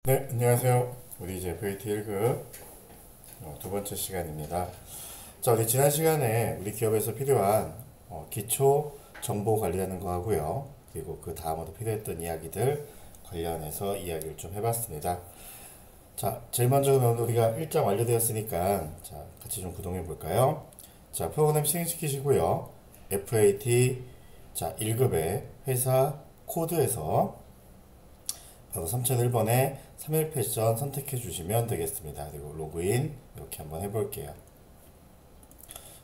네, 안녕하세요. 우리 이제 VAT 1급 두 번째 시간입니다. 자, 우리 지난 시간에 우리 기업에서 필요한 기초 정보 관리하는 거 하고요. 그리고 그 다음으로 필요했던 이야기들 관련해서 이야기를 좀 해봤습니다. 자, 제일 먼저 그러면 우리가 1장 완료되었으니까 자, 같이 좀 구동해 볼까요? 자, 프로그램 실행시키시고요. FAT 자, 1급의 회사 코드에서 바로 3001번에 3일 패션 선택해 주시면 되겠습니다. 그리고 로그인 이렇게 한번 해볼게요.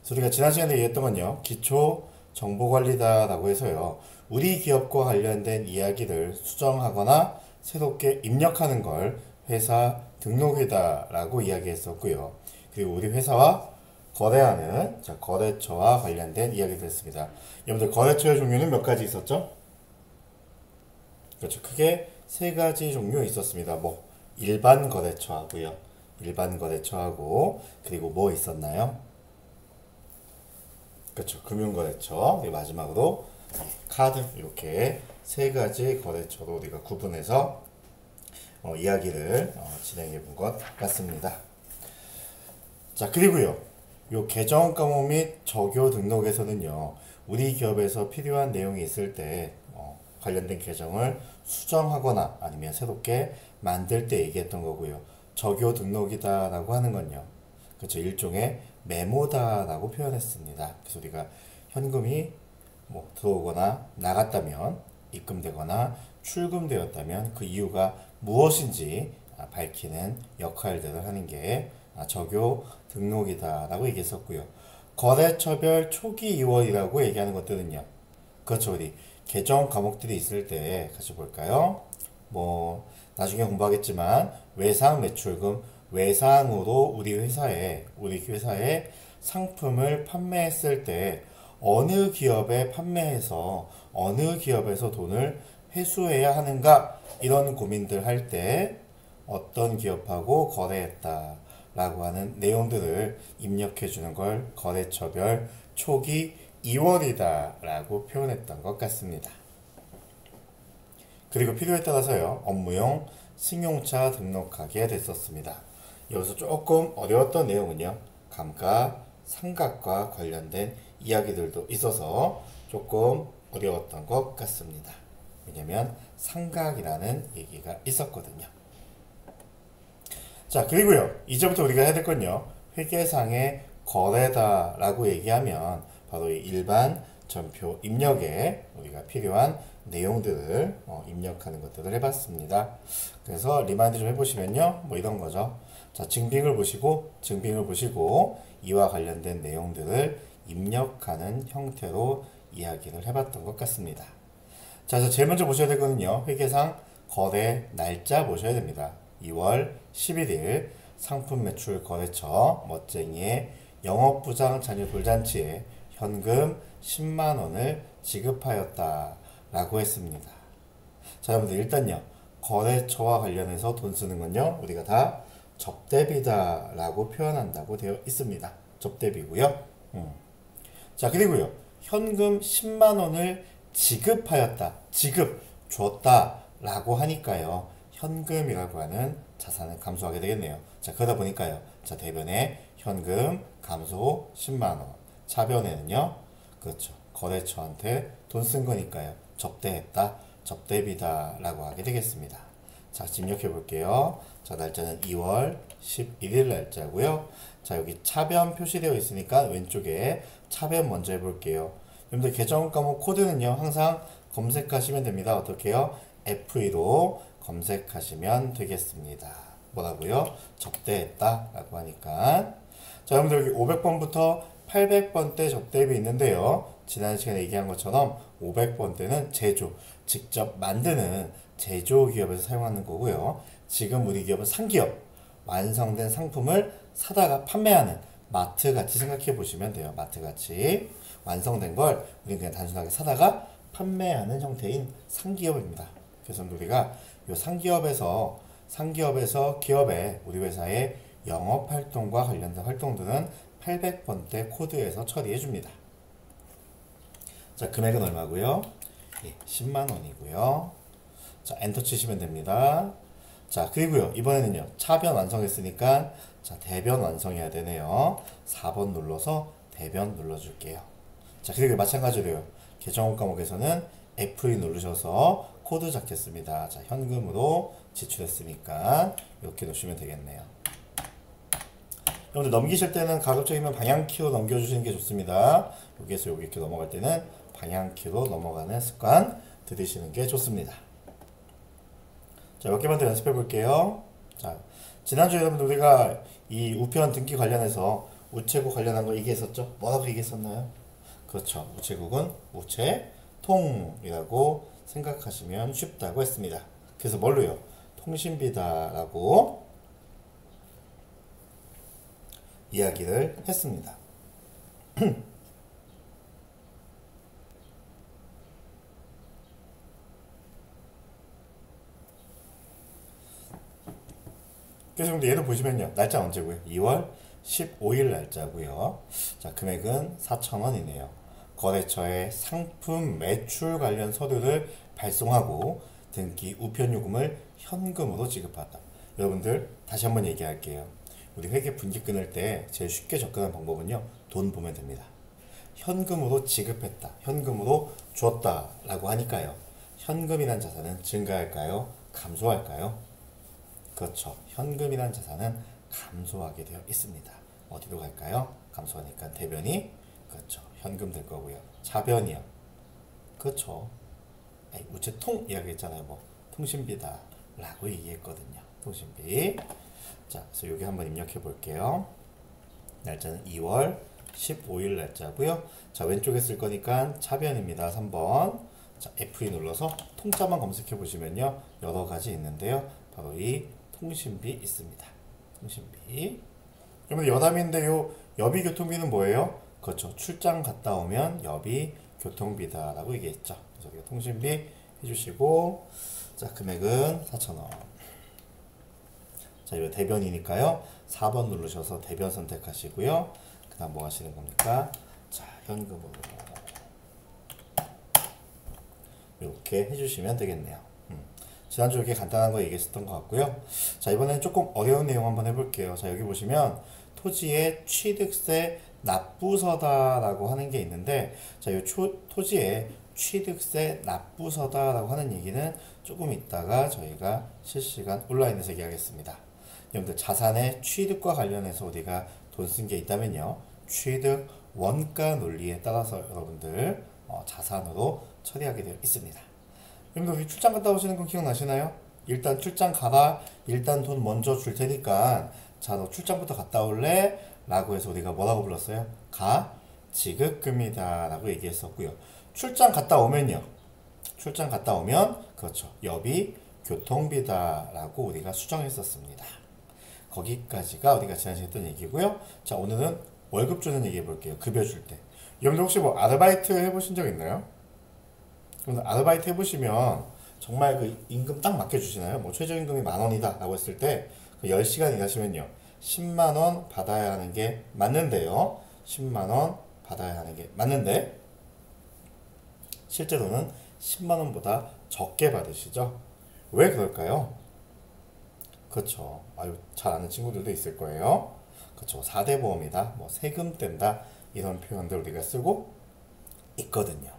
그래서 우리가 지난 시간에 얘기했던 건요. 기초 정보관리다 라고 해서요. 우리 기업과 관련된 이야기를 수정하거나 새롭게 입력하는 걸 회사 등록이다 라고 이야기했었고요. 그리고 우리 회사와 거래하는 거래처와 관련된 이야기를 했습니다. 여러분들 거래처의 종류는 몇 가지 있었죠? 그렇죠. 크게 세 가지 종류 있었습니다. 뭐 일반 거래처하고요. 일반 거래처하고 그리고 뭐 있었나요? 그렇죠. 금융거래처. 그리고 마지막으로 카드 이렇게 세 가지 거래처로 우리가 구분해서 이야기를 진행해 본 것 같습니다. 자, 그리고요. 요 계정 까모 및 적요 등록에서는요. 우리 기업에서 필요한 내용이 있을 때 관련된 계정을 수정하거나 아니면 새롭게 만들 때 얘기했던 거고요. 적요 등록이다 라고 하는 건요. 그렇죠. 일종의 메모다 라고 표현했습니다. 그래서 우리가 현금이 뭐 들어오거나 나갔다면 입금되거나 출금되었다면 그 이유가 무엇인지 밝히는 역할들을 하는 게 적요 등록이다 라고 얘기했었고요. 거래처별 초기 2월이라고 얘기하는 것들은요. 그렇죠. 우리 계정 과목들이 있을 때 같이 볼까요? 뭐 나중에 공부하겠지만 외상 매출금 외상으로 우리 회사에 상품을 판매했을 때 어느 기업에 판매해서 어느 기업에서 돈을 회수해야 하는가 이런 고민들 할 때 어떤 기업하고 거래했다 라고 하는 내용들을 입력해 주는 걸 거래처별 초기 2월이다 라고 표현했던 것 같습니다. 그리고 필요에 따라서요. 업무용 승용차 등록하게 됐었습니다. 여기서 조금 어려웠던 내용은요. 감가, 상각과 관련된 이야기들도 있어서 조금 어려웠던 것 같습니다. 왜냐면 상각이라는 얘기가 있었거든요. 자, 그리고요. 이제부터 우리가 해야 될 건요. 회계상의 거래다 라고 얘기하면 바로 이 일반 전표 입력에 우리가 필요한 내용들을 입력하는 것들을 해봤습니다. 그래서 리마인드 좀 해보시면요. 뭐 이런 거죠. 자, 증빙을 보시고 이와 관련된 내용들을 입력하는 형태로 이야기를 해봤던 것 같습니다. 자, 그래서 제일 먼저 보셔야 될 거는요. 회계상 거래 날짜 보셔야 됩니다. 2월 11일 상품 매출 거래처 멋쟁이의 영업부장 자녀 돌잔치에 현금 10만 원을 지급하였다 라고 했습니다. 자, 여러분들 일단요. 거래처와 관련해서 돈 쓰는 건요. 우리가 다 접대비다 라고 표현한다고 되어 있습니다. 접대비고요. 자, 그리고요. 현금 10만 원을 지급하였다. 지급, 줬다 라고 하니까요. 현금이라고 하는 자산을 감소하게 되겠네요. 자, 그러다 보니까요. 자, 대변에 현금 감소 10만 원. 차변에는요. 그렇죠. 거래처한테 돈 쓴 거니까요. 접대했다. 접대비다 라고 하게 되겠습니다. 자, 입력해 볼게요. 자, 날짜는 2월 11일 날짜고요. 자, 여기 차변 표시되어 있으니까 왼쪽에 차변 먼저 해볼게요. 여러분들 계정 과목 코드는요. 항상 검색하시면 됩니다. 어떻게 해요? F2로 검색하시면 되겠습니다. 뭐라고요? 접대했다 라고 하니까. 자, 여러분들 여기 500번부터 800번대 접대비 있는데요. 지난 시간에 얘기한 것처럼 500번대는 제조, 직접 만드는 제조 기업에서 사용하는 거고요. 지금 우리 기업은 상기업, 완성된 상품을 사다가 판매하는 마트 같이 생각해 보시면 돼요. 마트 같이 완성된 걸 우리는 그냥 단순하게 사다가 판매하는 형태인 상기업입니다. 그래서 우리가 이 상기업에서 기업의 우리 회사의 영업 활동과 관련된 활동들은 800번대 코드에서 처리해 줍니다. 자, 금액은 얼마고요? 예, 10만 원이고요. 자, 엔터 치시면 됩니다. 자, 그리고요. 이번에는요. 차변 완성했으니까 자, 대변 완성해야 되네요. 4번 눌러서 대변 눌러줄게요. 자, 그리고 마찬가지로요. 계정원 과목에서는 F2 누르셔서 코드 잡겠습니다. 자, 현금으로 지출했으니까 이렇게 놓으시면 되겠네요. 여러분들 넘기실 때는 가급적이면 방향키로 넘겨주시는 게 좋습니다. 여기에서 여기 이렇게 넘어갈 때는 방향키로 넘어가는 습관 들이시는 게 좋습니다. 자, 몇 개만 더 연습해 볼게요. 자, 지난주에 여러분들 우리가 이 우편 등기 관련해서 우체국 관련한 거 얘기했었죠? 뭐라고 얘기했었나요? 그렇죠. 우체국은 우체통이라고 생각하시면 쉽다고 했습니다. 그래서 뭘로요? 통신비다라고 이야기를 했습니다. 그래서 얘를 보시면요. 날짜 언제고요? 2월 15일 날짜고요. 자, 금액은 4,000원이네요. 거래처에 상품 매출 관련 서류를 발송하고 등기 우편 요금을 현금으로 지급하다. 여러분들 다시 한번 얘기할게요. 우리 회계 분기 끊을 때 제일 쉽게 접근한 방법은요. 돈 보면 됩니다. 현금으로 지급했다. 현금으로 줬다 라고 하니까요. 현금이란 자산은 증가할까요? 감소할까요? 그렇죠. 현금이란 자산은 감소하게 되어 있습니다. 어디로 갈까요? 감소하니까 대변이 그렇죠. 현금 될 거고요. 차변이요. 그렇죠. 우체통 이야기했잖아요. 뭐 통신비다 라고 얘기했거든요. 통신비. 자, 그래서 여기 한번 입력해 볼게요. 날짜는 2월 15일 날짜고요. 자, 왼쪽에 쓸 거니까 차변입니다. 3번. 자, F2 눌러서 통짜만 검색해 보시면요. 여러 가지 있는데요. 바로 이 통신비 있습니다. 통신비. 그러면 여담인데 요 여비 교통비는 뭐예요? 그렇죠. 출장 갔다 오면 여비 교통비다라고 얘기했죠. 그래서 여기 통신비 해주시고 자, 금액은 4,000원. 자, 이거 대변이니까요. 4번 누르셔서 대변 선택하시고요. 그 다음 뭐 하시는 겁니까? 자, 현금으로 이렇게 해주시면 되겠네요. 지난주 이렇게 간단한 거 얘기했었던 것 같고요. 자, 이번에는 조금 어려운 내용 한번 해볼게요. 자, 여기 보시면 토지의 취득세 납부서다라고 하는 게 있는데, 자, 이 토지의 취득세 납부서다라고 하는 얘기는 조금 있다가 저희가 실시간 온라인에서 얘기하겠습니다. 여러분들 자산의 취득과 관련해서 우리가 돈 쓴 게 있다면요. 취득 원가 논리에 따라서 여러분들 자산으로 처리하게 되어 있습니다. 여러분들 여기 출장 갔다 오시는 건 기억나시나요? 일단 출장 가봐. 일단 돈 먼저 줄 테니까 자, 너 출장부터 갔다 올래? 라고 해서 우리가 뭐라고 불렀어요? 지급금이다 라고 얘기했었고요. 출장 갔다 오면요. 출장 갔다 오면 그렇죠. 여비 교통비다 라고 우리가 수정했었습니다. 거기까지가 우리가 지난 시간에 했던 얘기고요. 자, 오늘은 월급 주는 얘기 해볼게요. 급여 줄 때. 여러분들 혹시 뭐 아르바이트 해보신 적 있나요? 아르바이트 해보시면 정말 그 임금 딱 맡겨주시나요? 뭐 최저임금이 10,000원이다 라고 했을 때 그 10시간 일하시면요 10만원 받아야 하는 게 맞는데요. 10만원 받아야 하는 게 맞는데 실제로는 10만원보다 적게 받으시죠? 왜 그럴까요? 그렇죠. 아유, 잘 아는 친구들도 있을 거예요. 그렇죠. 4대 보험이다, 뭐 세금 뗀다 이런 표현들 우리가 쓰고 있거든요.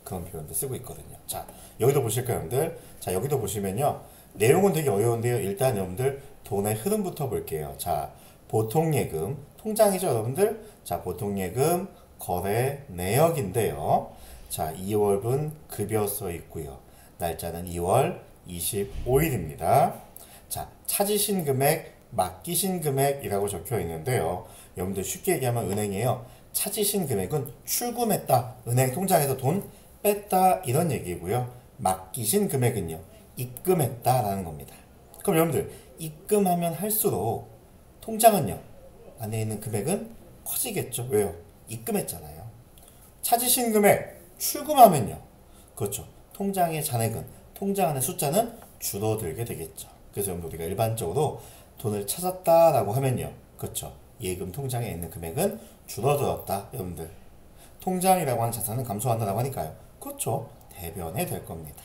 그런 표현도 쓰고 있거든요. 자, 여기도 보실까요, 여러분들? 자, 여기도 보시면요. 내용은 되게 어려운데요. 일단 여러분들 돈의 흐름부터 볼게요. 자, 보통예금, 통장이죠, 여러분들? 자, 보통예금 거래 내역인데요. 자, 2월분 급여서 있고요. 날짜는 2월 25일입니다. 자, 찾으신 금액, 맡기신 금액이라고 적혀 있는데요. 여러분들 쉽게 얘기하면 은행이에요. 찾으신 금액은 출금했다. 은행 통장에서 돈 뺐다. 이런 얘기고요. 맡기신 금액은요. 입금했다. 라는 겁니다. 그럼 여러분들 입금하면 할수록 통장은요. 안에 있는 금액은 커지겠죠. 왜요? 입금했잖아요. 찾으신 금액 출금하면요. 그렇죠. 통장의 잔액은 통장 안의 숫자는 줄어들게 되겠죠. 그래서 여러분들 우리가 일반적으로 돈을 찾았다라고 하면요. 그렇죠. 예금 통장에 있는 금액은 줄어들었다. 여러분들 통장이라고 하는 자산은 감소한다라고 하니까요. 그렇죠. 대변에 될 겁니다.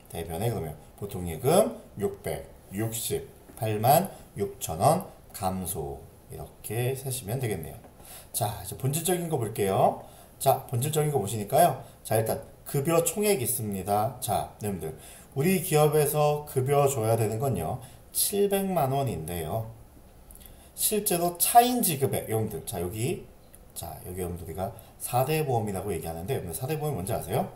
대변에 그러면 보통 예금 600 668만 6천원 감소. 이렇게 세시면 되겠네요. 자, 이제 본질적인 거 볼게요. 자, 본질적인 거 보시니까요. 자, 일단 급여 총액 있습니다. 자, 여러분들 우리 기업에서 급여 줘야 되는 건요 700만 원인데요. 실제로 차인 지급액 여러분들 여기 여러분들 우리가 4대 보험이라고 얘기하는데 여러분들 4대 보험이 뭔지 아세요?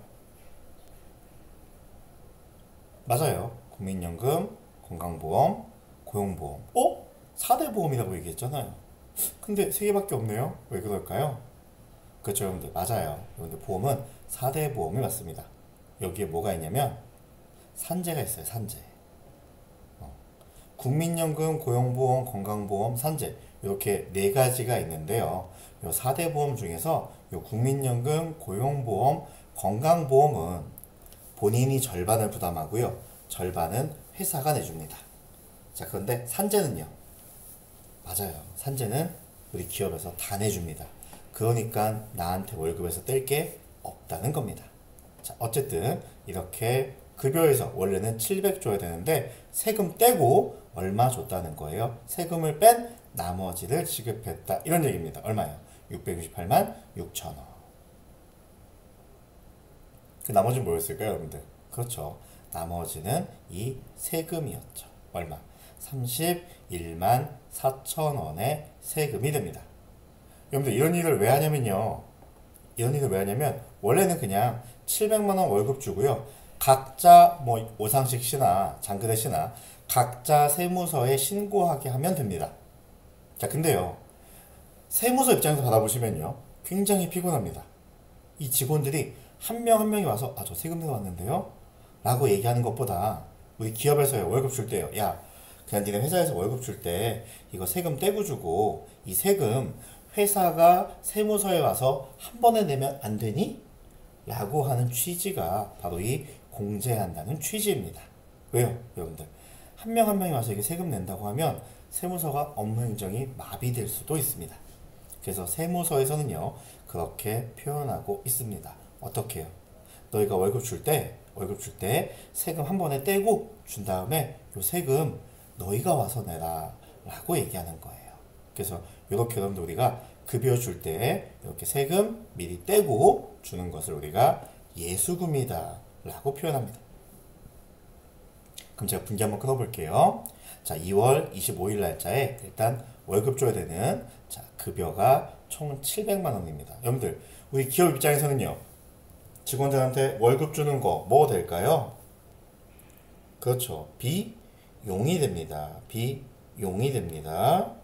맞아요. 국민연금, 건강보험, 고용보험. 4대 보험이라고 얘기했잖아요. 근데 3개밖에 없네요. 왜 그럴까요? 그렇죠, 여러분들. 맞아요. 여러분들 보험은 4대 보험이 맞습니다. 여기에 뭐가 있냐면 산재가 있어요. 산재. 국민연금, 고용보험, 건강보험, 산재 이렇게 4가지가 있는데요. 요 4대 보험 중에서 요 국민연금, 고용보험, 건강보험은 본인이 절반을 부담하고요. 절반은 회사가 내줍니다. 자, 그런데 산재는요. 맞아요. 산재는 우리 기업에서 다 내줍니다. 그러니까 나한테 월급에서 뗄 게 없다는 겁니다. 자, 어쨌든 이렇게 급여에서 원래는 700 줘야 되는데 세금 떼고 얼마 줬다는 거예요. 세금을 뺀 나머지를 지급했다. 이런 얘기입니다. 얼마요? 668만 6천원. 그 나머지는 뭐였을까요, 여러분들? 그렇죠. 나머지는 이 세금이었죠. 얼마? 31만 4천원의 세금이 됩니다. 여러분들 이런 일을 왜 하냐면요. 원래는 그냥 700만 원 월급 주고요. 각자 뭐 오상식 씨나 장그대 씨나 각자 세무서에 신고하게 하면 됩니다. 자, 근데요. 세무서 입장에서 받아보시면요. 굉장히 피곤합니다. 이 직원들이 한 명 한 명이 와서 저 세금 내러 왔는데요. 라고 얘기하는 것보다 우리 기업에서 월급 줄 때요. 야, 그냥 니네 회사에서 월급 줄 때 이거 세금 떼고 주고 이 세금 회사가 세무서에 와서 한 번에 내면 안 되니? 라고 하는 취지가 바로 이 공제한다는 취지입니다. 왜요? 여러분들 한 명 한 명이 와서 이게 세금 낸다고 하면 세무서가 업무 행정이 마비될 수도 있습니다. 그래서 세무서에서는요 그렇게 표현하고 있습니다. 어떻게 해요? 너희가 월급 줄 때 세금 한 번에 떼고 준 다음에 요 세금 너희가 와서 내라 라고 얘기하는 거예요. 그래서 이렇게 여러분들 우리가 급여 줄 때 이렇게 세금 미리 떼고 주는 것을 우리가 예수금이다 라고 표현합니다. 그럼 제가 분기 한번 끊어볼게요. 자, 2월 25일 날짜에 일단 월급 줘야 되는 자, 급여가 총 700만 원입니다. 여러분들 우리 기업 입장에서는요 직원들한테 월급 주는 거 뭐 될까요? 그렇죠. 비용이 됩니다. 비용이 됩니다.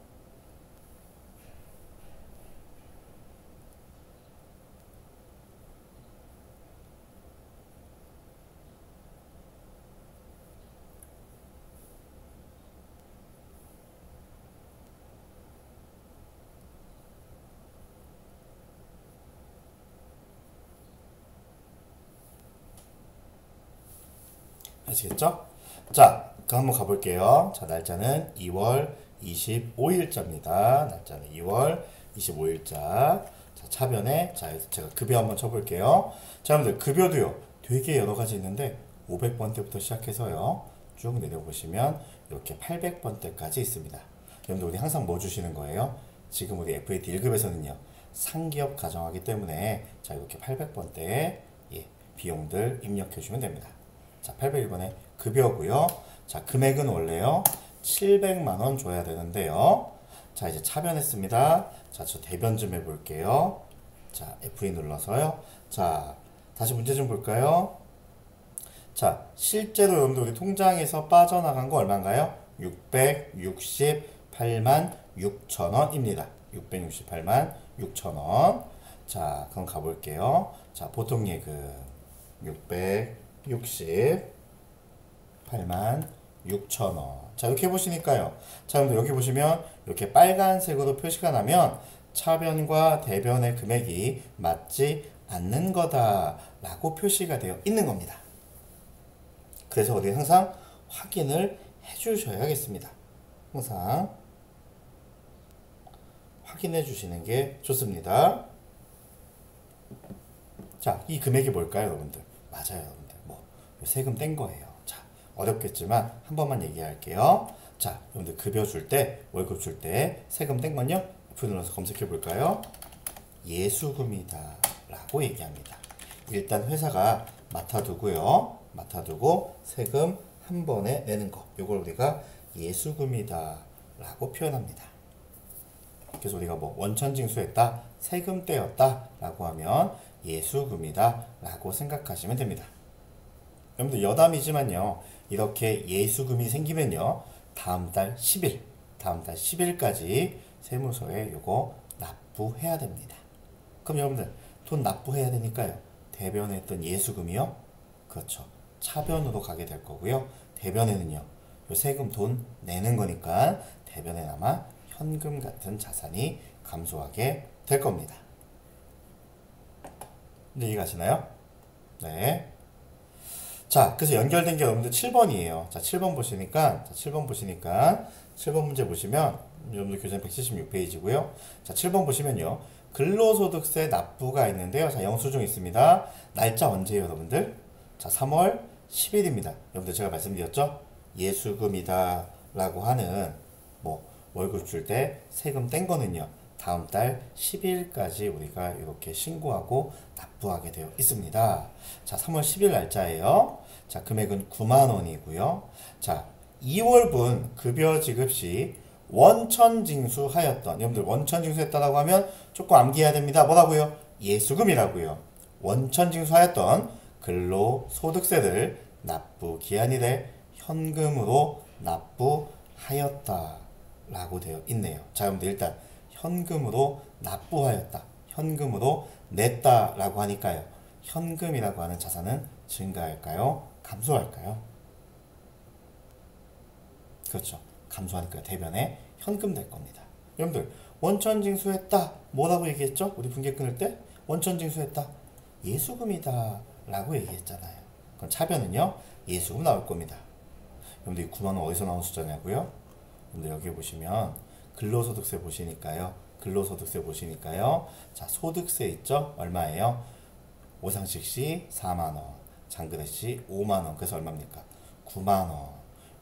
아시겠죠? 자, 그럼 한번 가볼게요. 자, 날짜는 2월 25일자입니다. 날짜는 2월 25일자. 자, 차변에, 자, 제가 급여 한번 쳐볼게요. 자, 여러분들, 급여도요, 되게 여러 가지 있는데, 500번대부터 시작해서요, 쭉 내려보시면, 이렇게 800번대까지 있습니다. 여러분들, 우리 항상 뭐 주시는 거예요? 지금 우리 FAD 1급에서는요, 상기업 가정하기 때문에, 자, 이렇게 800번대, 비용들 입력해주면 됩니다. 자, 801번에 급여고요. 자, 금액은 원래요. 700만 원 줘야 되는데요. 자, 이제 차변했습니다. 자, 저 대변 좀 해볼게요. 자, F2 눌러서요. 자, 다시 문제 좀 볼까요? 자, 실제로 여러분들 우리 통장에서 빠져나간 거 얼마인가요? 668만 6천원입니다. 668만 6천원. 자, 그럼 가볼게요. 자, 보통 예금 668만 6천원. 자, 이렇게 보시니까요. 자, 여러분들 여기 보시면 이렇게 빨간색으로 표시가 나면 차변과 대변의 금액이 맞지 않는 거다 라고 표시가 되어 있는 겁니다. 그래서 우리 항상 확인을 해 주셔야겠습니다. 항상 확인해 주시는 게 좋습니다. 자, 이 금액이 뭘까요, 여러분들? 맞아요, 여러분들. 뭐 세금 뗀 거예요. 자, 어렵겠지만 한 번만 얘기할게요. 자, 여러분들 급여 줄 때, 월급 줄 때 세금 뗀 건요. F 눌러서 검색해 볼까요? 예수금이다 라고 얘기합니다. 일단 회사가 맡아두고요. 맡아두고 세금 한 번에 내는 거. 이걸 우리가 예수금이다 라고 표현합니다. 그래서 우리가 뭐 원천징수했다, 세금 떼었다 라고 하면 예수금이다 라고 생각하시면 됩니다. 여러분들 여담이지만요. 이렇게 예수금이 생기면요. 다음 달 10일까지 세무서에 요거 납부해야 됩니다. 그럼 여러분들 돈 납부해야 되니까요. 대변에 있던 예수금이요. 그렇죠. 차변으로 가게 될 거고요. 대변에는요. 요 세금 돈 내는 거니까 대변에 남아 현금 같은 자산이 감소하게 될 겁니다. 이해가시나요? 네. 자, 그래서 연결된 게 여러분들 7번이에요. 자, 7번 보시니까, 7번 문제 보시면, 여러분들 교재 176페이지고요. 자, 7번 보시면요. 근로소득세 납부가 있는데요. 자, 영수증 있습니다. 날짜 언제예요, 여러분들? 자, 3월 10일입니다. 여러분들 제가 말씀드렸죠? 예수금이다 라고 하는, 뭐, 월급 줄 때 세금 뗀 거는요. 다음 달 10일까지 우리가 이렇게 신고하고 납부하게 되어 있습니다. 자, 3월 10일 날짜예요. 자, 금액은 9만 원이고요. 자, 2월분 급여 지급 시 원천징수하였던, 여러분들 원천징수했다라고 하면 조금 암기해야 됩니다. 뭐라고요? 예수금이라고요. 원천징수하였던 근로소득세를 납부 기한이 돼 현금으로 납부하였다 라고 되어 있네요. 자, 여러분들 일단 현금으로 납부하였다, 현금으로 냈다 라고 하니까요. 현금이라고 하는 자산은 증가할까요? 감소할까요? 그렇죠. 감소하니까 대변에 현금 될 겁니다. 여러분들 원천징수했다 뭐라고 얘기했죠? 우리 분계 끊을 때 원천징수했다 예수금이다 라고 얘기했잖아요. 그럼 차변은요 예수금 나올 겁니다. 여러분들 9만원 어디서 나온 숫자냐고요? 근데 여기 보시면 근로소득세 보시니까요. 자, 소득세 있죠? 얼마예요? 오상식 씨 4만원, 장근혜 씨 5만원. 그래서 얼마입니까? 9만원.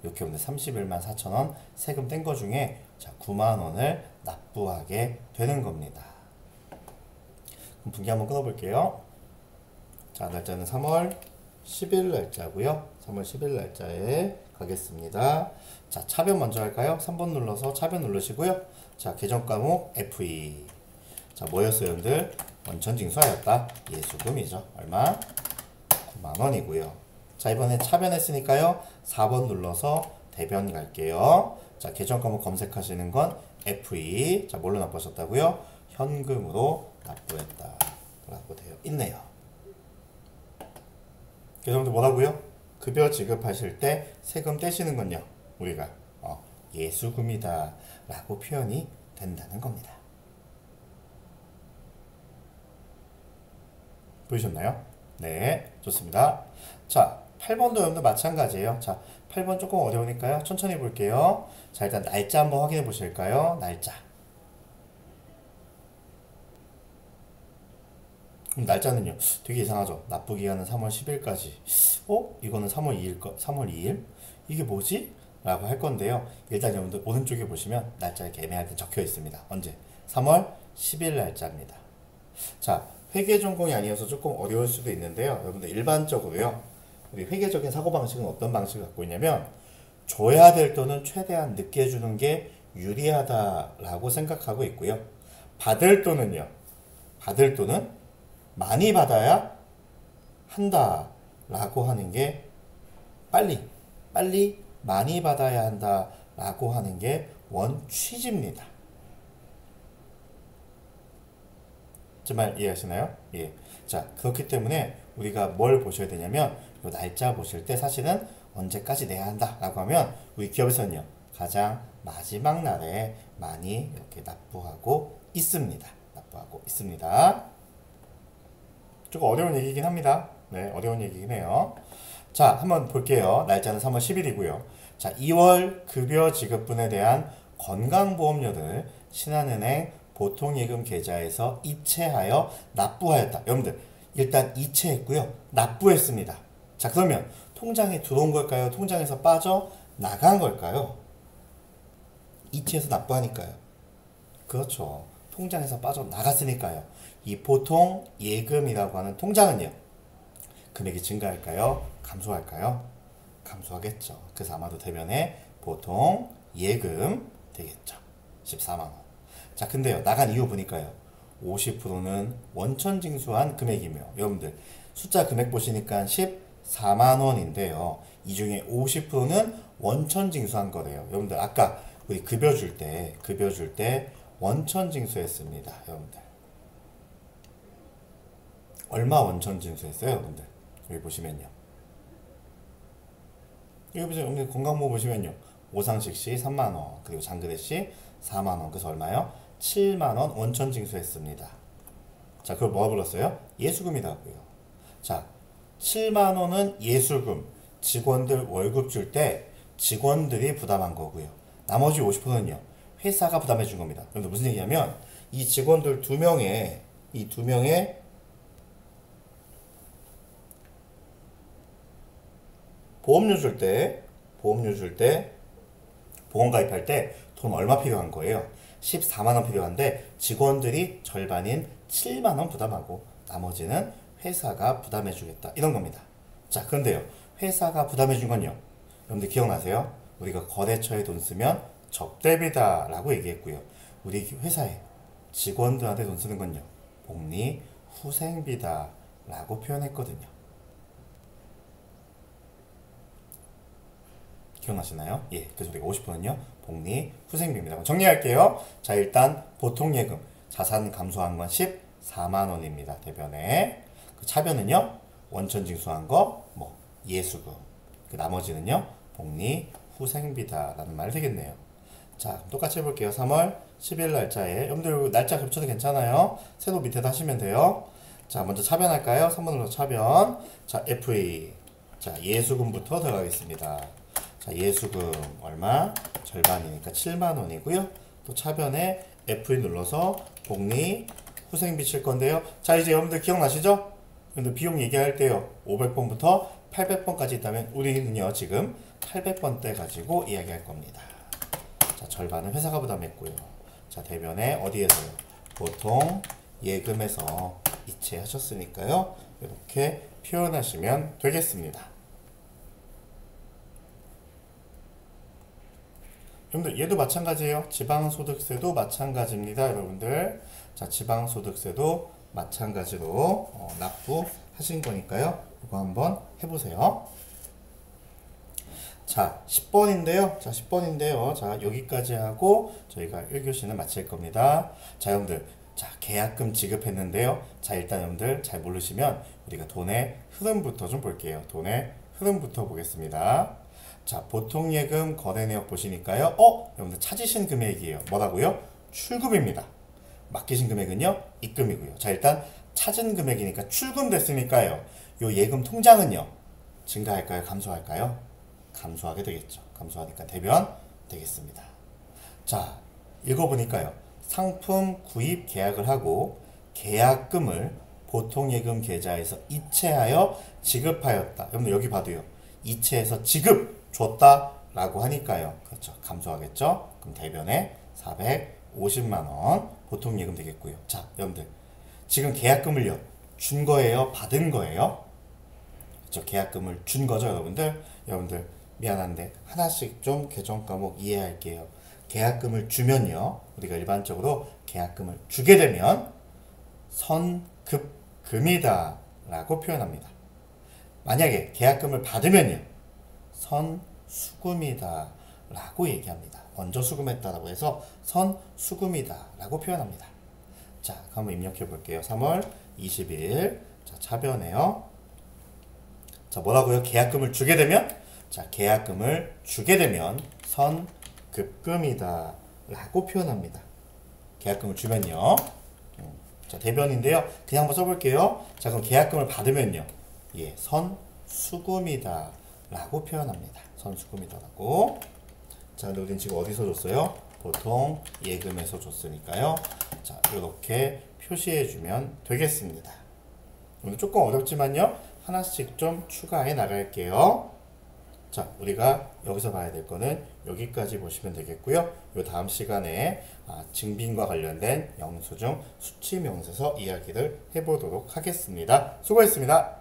이렇게 오늘 31만 4천원 세금 뗀 거 중에 자, 9만원을 납부하게 되는 겁니다. 그럼 분기 한번 끊어볼게요. 자, 날짜는 3월 10일 날짜고요. 3월 10일 날짜에 가겠습니다. 자, 차변 먼저 할까요? 3번 눌러서 차변 누르시고요. 자, 계정 과목 FE. 자, 뭐였어요, 여러분들? 원천징수하였다. 예수금이죠. 얼마? 9만 원이고요. 자, 이번에 차변했으니까요. 4번 눌러서 대변 갈게요. 자, 계정 과목 검색하시는 건 FE. 자, 뭘로 납부하셨다고요? 현금으로 납부했다. 라고 되어 있네요. 그래서 여러분들 뭐라고요? 급여 지급하실 때 세금 떼시는 건요. 우리가 예수금이다 라고 표현이 된다는 겁니다. 보이셨나요? 네, 좋습니다. 자, 8번도 여러분들 마찬가지예요. 자, 8번 조금 어려우니까요. 천천히 볼게요. 자, 일단 날짜 한번 확인해 보실까요? 날짜. 그럼 날짜는요. 되게 이상하죠. 납부 기간은 3월 10일까지. 이거는 3월 2일 3월 2일? 이게 뭐지? 라고 할 건데요. 일단 여러분들 오른쪽에 보시면 날짜 이렇게 애매하게 적혀 있습니다. 언제? 3월 10일 날짜입니다. 자, 회계 전공이 아니어서 조금 어려울 수도 있는데요. 여러분들 일반적으로요. 우리 회계적인 사고방식은 어떤 방식을 갖고 있냐면 줘야 될 돈은 최대한 늦게 주는 게 유리하다라고 생각하고 있고요. 받을 돈은요. 받을 돈은 많이 받아야 한다라고 하는 게 빨리 많이 받아야 한다라고 하는 게 원취지입니다. 제 말 이해하시나요? 예. 자, 그렇기 때문에 우리가 뭘 보셔야 되냐면 이 날짜 보실 때 사실은 언제까지 내야 한다라고 하면 우리 기업에서는요 가장 마지막 날에 많이 이렇게 납부하고 있습니다. 조금 어려운 얘기긴 합니다. 네, 어려운 얘기긴 해요. 자, 한번 볼게요. 날짜는 3월 10일이고요. 자, 2월 급여 지급분에 대한 건강보험료를 신한은행 보통예금 계좌에서 이체하여 납부하였다. 여러분들 일단 이체했고요. 납부했습니다. 자, 그러면 통장에 들어온 걸까요? 통장에서 빠져 나간 걸까요? 이체해서 납부하니까요. 그렇죠. 통장에서 빠져 나갔으니까요. 이 보통 예금이라고 하는 통장은요. 금액이 증가할까요? 감소할까요? 감소하겠죠. 그래서 아마도 대변에 보통 예금 되겠죠. 14만 원. 자, 근데요. 나간 이유 보니까요. 50%는 원천 징수한 금액이며 여러분들 숫자 금액 보시니까 14만 원인데요. 이 중에 50%는 원천 징수한 거래요. 여러분들 아까 우리 급여 줄 때 원천 징수했습니다. 여러분들. 얼마 원천 징수했어요, 여러분들? 여기 보시면요. 여기 보세요. 여러분들 건강보험 보시면요. 오상식 씨 3만 원, 그리고 장그래 씨 4만 원. 그래서 얼마요? 7만 원 원천 징수했습니다. 자, 그걸 뭐가 불렀어요? 예수금이라고요. 자, 7만 원은 예수금. 직원들 월급 줄 때 직원들이 부담한 거고요. 나머지 50%는요. 회사가 부담해 준 겁니다. 그런데 무슨 얘기냐면 이 직원들 이 두 명의 보험료 줄 때 보험 가입할 때 돈 얼마 필요한 거예요? 14만 원 필요한데 직원들이 절반인 7만 원 부담하고 나머지는 회사가 부담해 주겠다. 이런 겁니다. 자, 그런데요. 회사가 부담해 준 건요. 여러분들 기억나세요? 우리가 거래처에 돈 쓰면 접대비다 라고 얘기했고요. 우리 회사에 직원들한테 돈 쓰는 건요. 복리 후생비다 라고 표현했거든요. 기억나시나요? 예, 그래서 우리가 50%는요. 복리 후생비입니다. 정리할게요. 자, 일단 보통예금 자산 감소한 건 14만 원입니다. 대변에. 그 차변은요. 원천 징수한 거 뭐 예수금. 그 나머지는요. 복리 후생비다라는 말이 되겠네요. 자, 똑같이 해볼게요. 3월 10일 날짜에 여러분들 날짜 겹쳐도 괜찮아요. 세로 밑에다 하시면 돼요. 자, 먼저 차변할까요? 3번으로 차변. 자, FE. 자, 예수금부터 들어가겠습니다. 자, 예수금 얼마? 절반이니까 7만 원이고요. 또 차변에 FE 눌러서 복리 후생비 칠 건데요. 자, 이제 여러분들 기억나시죠? 여러분들 비용 얘기할 때요. 500번부터 800번까지 있다면 우리는요. 지금 800번대 가지고 이야기할 겁니다. 자, 절반은 회사가 부담했고요. 자, 대변에 어디에서요? 보통 예금에서 이체하셨으니까요. 이렇게 표현하시면 되겠습니다. 여러분들 얘도 마찬가지예요. 지방소득세도 마찬가지입니다. 여러분들. 자, 지방소득세도 마찬가지로 납부하신 거니까요. 이거 한번 해보세요. 자, 10번인데요. 자, 10번인데요. 자, 여기까지 하고 저희가 1교시는 마칠 겁니다. 자, 여러분들. 자, 계약금 지급했는데요. 자, 일단 여러분들 잘 모르시면 우리가 돈의 흐름부터 좀 볼게요. 돈의 흐름부터 보겠습니다. 자, 보통예금 거래내역 보시니까요. 여러분들 찾으신 금액이에요. 뭐라고요? 출금입니다. 맡기신 금액은요? 입금이고요. 자, 일단 찾은 금액이니까 출금됐으니까요. 요 예금 통장은요? 증가할까요? 감소할까요? 감소하게 되겠죠. 감소하니까 대변 되겠습니다. 자, 읽어보니까요. 상품 구입 계약을 하고 계약금을 보통예금 계좌에서 이체하여 지급하였다. 여러분 여기 봐도요. 이체해서 지급 줬다 라고 하니까요. 그렇죠. 감소하겠죠. 그럼 대변에 450만 원 보통예금 되겠고요. 자, 여러분들 지금 계약금을요. 준 거예요? 받은 거예요? 그렇죠. 계약금을 준 거죠, 여러분들. 여러분들 미안한데 하나씩 좀 개정 과목 이해할게요. 계약금을 주면요. 우리가 일반적으로 계약금을 주게 되면 선급금이다 라고 표현합니다. 만약에 계약금을 받으면요. 선수금이다 라고 얘기합니다. 먼저 수금했다라고 해서 선수금이다 라고 표현합니다. 자, 한번 입력해 볼게요. 3월 20일. 자, 차변에요. 자, 뭐라고요? 계약금을 주게 되면? 자, 계약금을 주게 되면 선급금이다 라고 표현합니다. 계약금을 주면요. 자, 대변인데요. 그냥 한번 써볼게요. 자, 그럼 계약금을 받으면요. 예, 선수금이다 라고 표현합니다. 선수금이다 라고. 자, 근데 우린 지금 어디서 줬어요? 보통 예금에서 줬으니까요. 자, 이렇게 표시해주면 되겠습니다. 오늘 조금 어렵지만요. 하나씩 좀 추가해 나갈게요. 자, 우리가 여기서 봐야 될 거는 여기까지 보시면 되겠고요. 요 다음 시간에 증빙과 관련된 영수증 수치 명세서 이야기를 해보도록 하겠습니다. 수고했습니다.